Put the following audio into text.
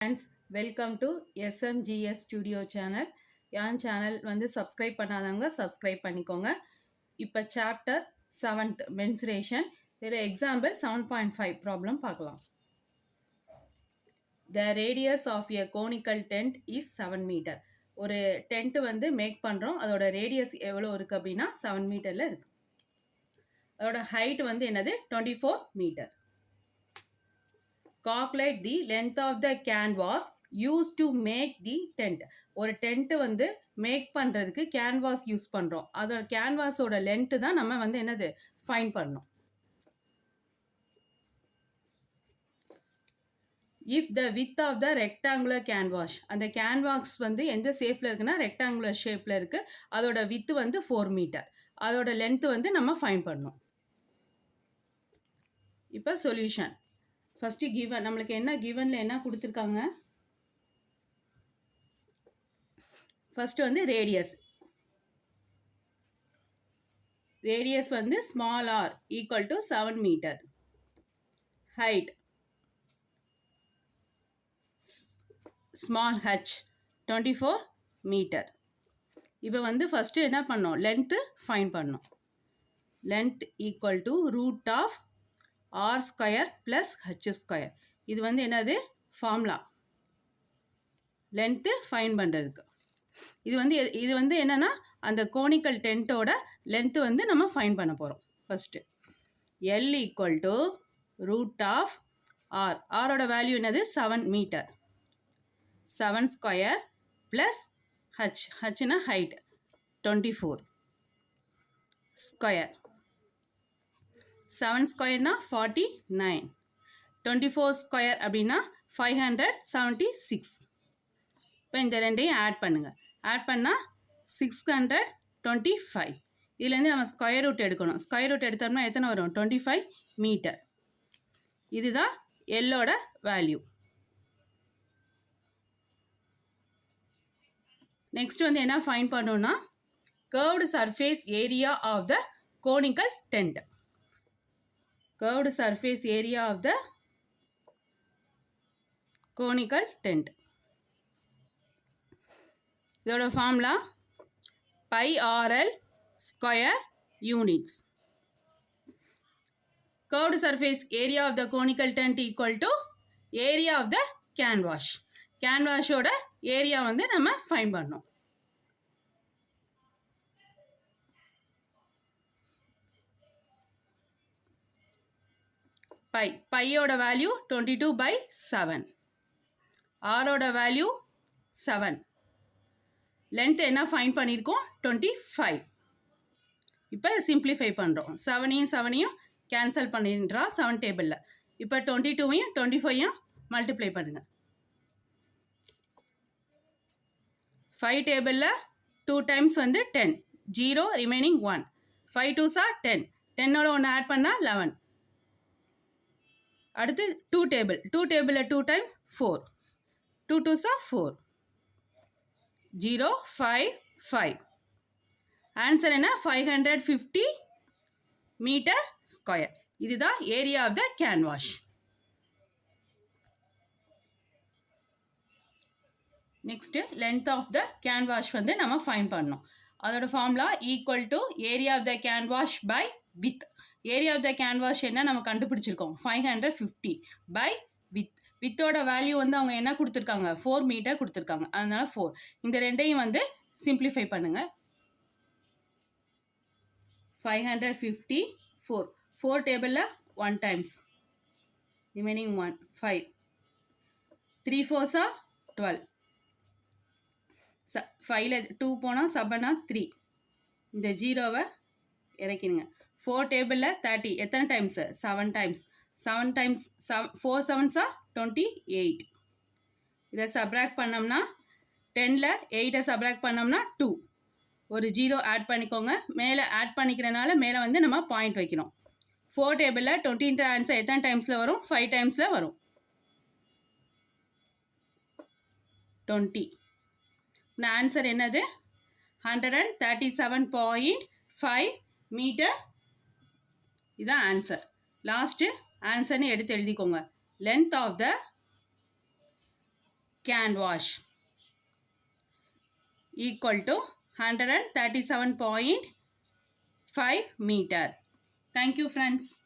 Friends, welcome to SMGS Studio channel. N channel வந்து subscribe பண்ணாதவங்க subscribe பண்ணிக்கோங்க. இப்போ சாப்டர் 7th mensuration. இதில் எக்ஸாம்பிள் 7.5 ப்ராப்ளம் பார்க்கலாம். The radius of a conical tent is 7 meter. ஒரு tent வந்து மேக் பண்ணுறோம். அதோட ரேடியஸ் எவ்வளோ இருக்குது அப்படின்னா 7 மீட்டரில் இருக்குது. அதோட ஹைட் வந்து என்னது 24 metre. Calculate the length of the canvas used to make the tent. ஒரு டென்ட் வந்து மேக் பண்ணுறதுக்கு கேன்வாஸ் யூஸ் பண்ணுறோம். அதோட கேன்வாஸோட லென்த்து தான் நம்ம வந்து என்னது ஃபைண்ட் பண்ணணும். If the width of the rectangular canvas, அந்த கேன்வாஸ் வந்து எந்த ஷேப்பில் இருக்குன்னா ரெக்டாங்குலர் ஷேப்பில் இருக்குது. அதோட வித்து வந்து 4 மீட்டர். அதோட லென்த்து வந்து நம்ம ஃபைண்ட் பண்ணணும். இப்போ சொல்யூஷன். ஃபஸ்ட்டு கிவன், நம்மளுக்கு என்ன கிவனில் என்ன கொடுத்துருக்காங்க? ஃபஸ்ட்டு வந்து ரேடியஸ். ரேடியஸ் வந்து small r equal to 7 metre. Height small h 24 metre. இப்போ வந்து ஃபஸ்ட்டு என்ன பண்ணோம்? லென்த்து ஃபைண்ட் பண்ணோம். Length equal to root of r square plus h square. இது வந்து என்னது ஃபார்முலா லென்த்து ஃபைண்ட் பண்ணுறதுக்கு. இது வந்து என்னென்னா அந்த கோனிக்கல் டென்ட்டோட லென்த்து வந்து நம்ம ஃபைண்ட் பண்ண போகிறோம். First L equal to root of R. ஆரோட வேல்யூ என்னது 7 மீட்டர். 7 square plus H. ஹச்னா ஹைட் 24 ஸ்கொயர். 7 ஸ்கொயர்னா 49. 24 ஸ்கொயர் அப்படின்னா 576. இப்போ இந்த ரெண்டையும் ஆட் பண்ணுங்கள். ஆட் பண்ணால் 625. இதுலேருந்து நம்ம ஸ்கொயர் ரூட் எடுக்கணும். ஸ்கொயர் ரூட் எடுத்தோம்னா எத்தனை வரும்? 25 மீட்டர். இதுதான் எல்லோட வேல்யூ. நெக்ஸ்ட் வந்து என்ன ஃபைண்ட் பண்ணோம்னா curved surface area of the conical tent. Curved surface area of the conical tent. இதோட formula pi r l square units. Curved surface area of the conical tent equal to area of the canvas. கேன்வாஷோட area வந்து நம்ம find பண்ணோம். பையோட value 22/7. ஆரோட value 7. Length என்ன find பண்ணியிருக்கோம்? 25. இப்போ சிம்பிளிஃபை பண்ணுறோம். 7ஐயும் கேன்சல் பண்ணிடுறா 7 டேபிளில். இப்போ 22ஐயும் 25ஐயும் மல்டிப்ளை பண்ணுங்கள். 5 டேபிளில் 2 டைம்ஸ் வந்து 10. 0 ரிமைனிங் 1. 5 2s are 10. 10ஓட 1 ஆட் பண்ணால் 11. அடுத்து 2 டேபிள். 2 டேபிளில் 2 டைம்ஸ் 4. 2 2s are 4. 0 5 5. ஆன்சர் என்ன? 550 மீட்டர் ஸ்கொயர். இதுதான் area of the canvas. Next length of the canvas வந்து நம்ம ஃபைண்ட் பண்ணோம். அதோட formula equal to area of the canvas by width. Area of the canvas என்ன நம்ம கண்டுபிடிச்சிருக்கோம்? 550 பை வித். வித்தோட வேல்யூ வந்து அவங்க என்ன கொடுத்துருக்காங்க? 4 மீட்டர் கொடுத்துருக்காங்க. அதனால 4. இந்த ரெண்டையும் வந்து சிம்பிளிஃபை பண்ணுங்கள். 550 4. 4 டேபிளில் 1 டைம்ஸ் ரிமைனிங் 1 5. 3 4s are 12. 5ல் 2 போனால் 7 3. இந்த 0வை இறக்கிடுங்க. 4 டேபிளில் 30 எத்தனை times? 7 times. 7 times 4 7s are 28. இதை சப்ராக்ட் பண்ணோம்னா 10ல் 8ஐ சப்ராக்ட் பண்ணோம்னா 2. ஒரு 0 ஆட் பண்ணிக்கோங்க. மேலே ஆட் பண்ணிக்கிறனால மேலே வந்து நம்ம பாயிண்ட் வைக்கிறோம். 4 டேபிளில் 20 ஆன்சர் எத்தனை டைம்ஸில் வரும்? 5 டைம்ஸில் வரும். 20. இந்த ஆன்சர் என்னது? 137.5 மீட்டர். இதுதான் ஆன்சர். லாஸ்ட்டு ஆன்சர்னு எடுத்து எழுதிக்கோங்க. Length of the can wash equal to 137.5 meter. Thank you friends.